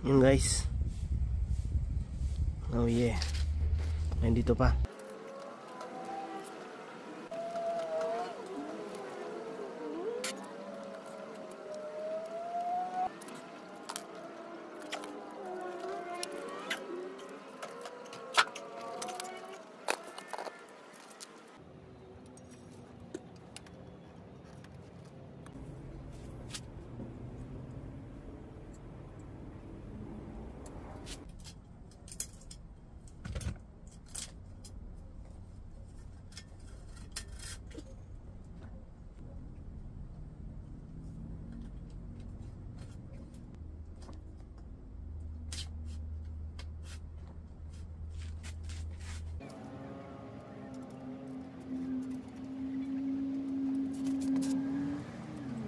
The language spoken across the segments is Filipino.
Yun guys. Oh yeah. Nandito pa.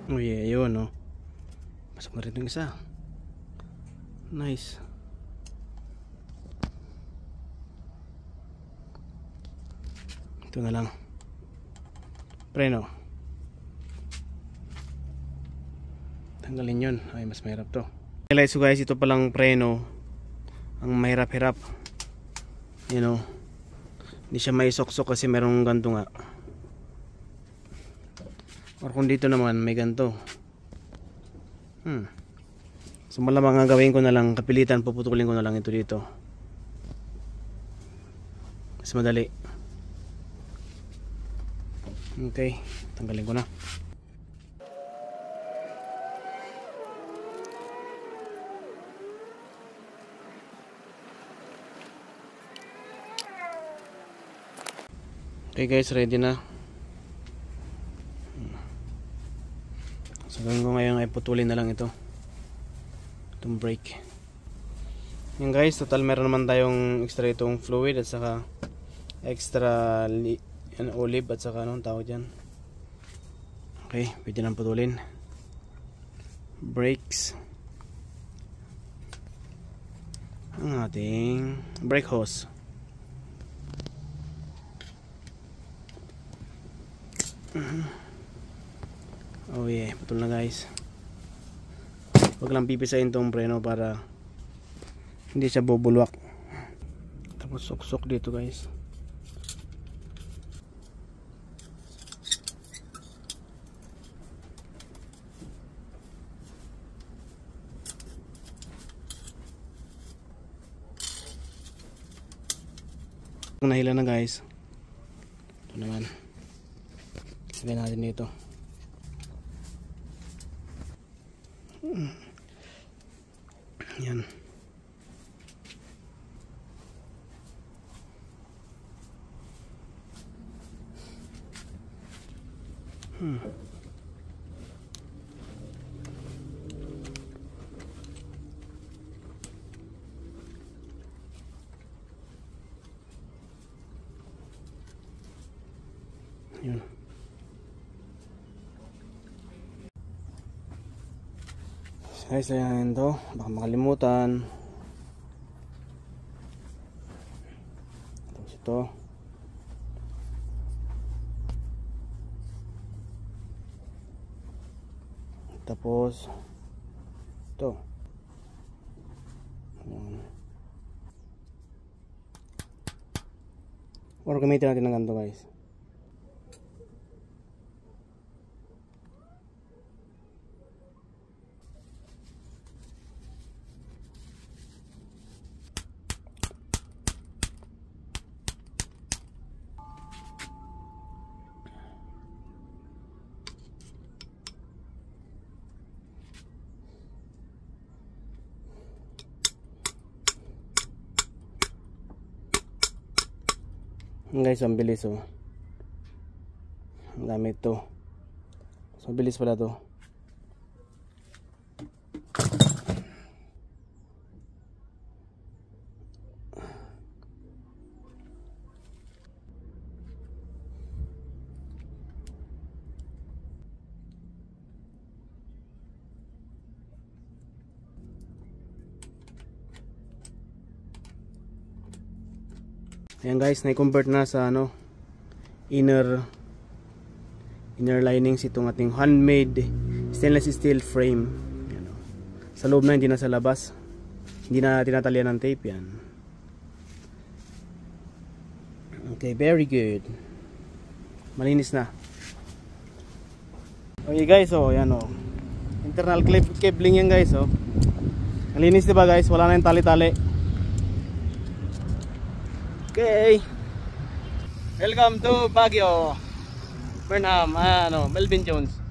Oh yeah, yun no. Pasok na rin yung isa. Nice. Ito na lang. Preno. Tanggalin yun. Ay, mas mahirap to. So guys, ito palang preno ang mahirap-hirap. You know, hindi siya may sok-sok kasi merong ganto nga. Or kung dito naman may ganto. So malamang nga gawin ko na lang, kapilitan, puputulin ko na lang ito dito. Mas madali. Okay, tanggalin ko na. Okay guys, ready na. So gawin ko ngayon ay putulin na lang ito. Itong brake. Yan guys, total meron naman tayong extra itong fluid at saka extra olive at saka anong tawag dyan. Okay, pwede nang putulin. Brakes. Ang ating brake hose. Oh yeah, putol na guys. Huwag lang pipisahin tong preno para hindi siya bubulwak. Tapos suksok dito guys. Kung nahila na guys, ito naman. Sabihin natin dito. Yan. Yan. Guys, ayan ito, baka makalimutan. Tapos ito. Tapos ito. Or gamitin natin ng ganito guys. Guys, ang bilis oh. Ang dami ito. So bilis pala to. Ayan guys, na-convert na sa ano, inner linings itong ating handmade stainless steel frame. Ayan, sa loob na, hindi na sa labas. Hindi na tinatalyan ng tape yan. Okay, very good. Malinis na. Okay guys, oh, yan oh. Internal cabling yan guys, oh. Malinis diba guys? Wala na yung tali-tali. Okay. Welcome to Baguio. Burnham, Melvin Jones.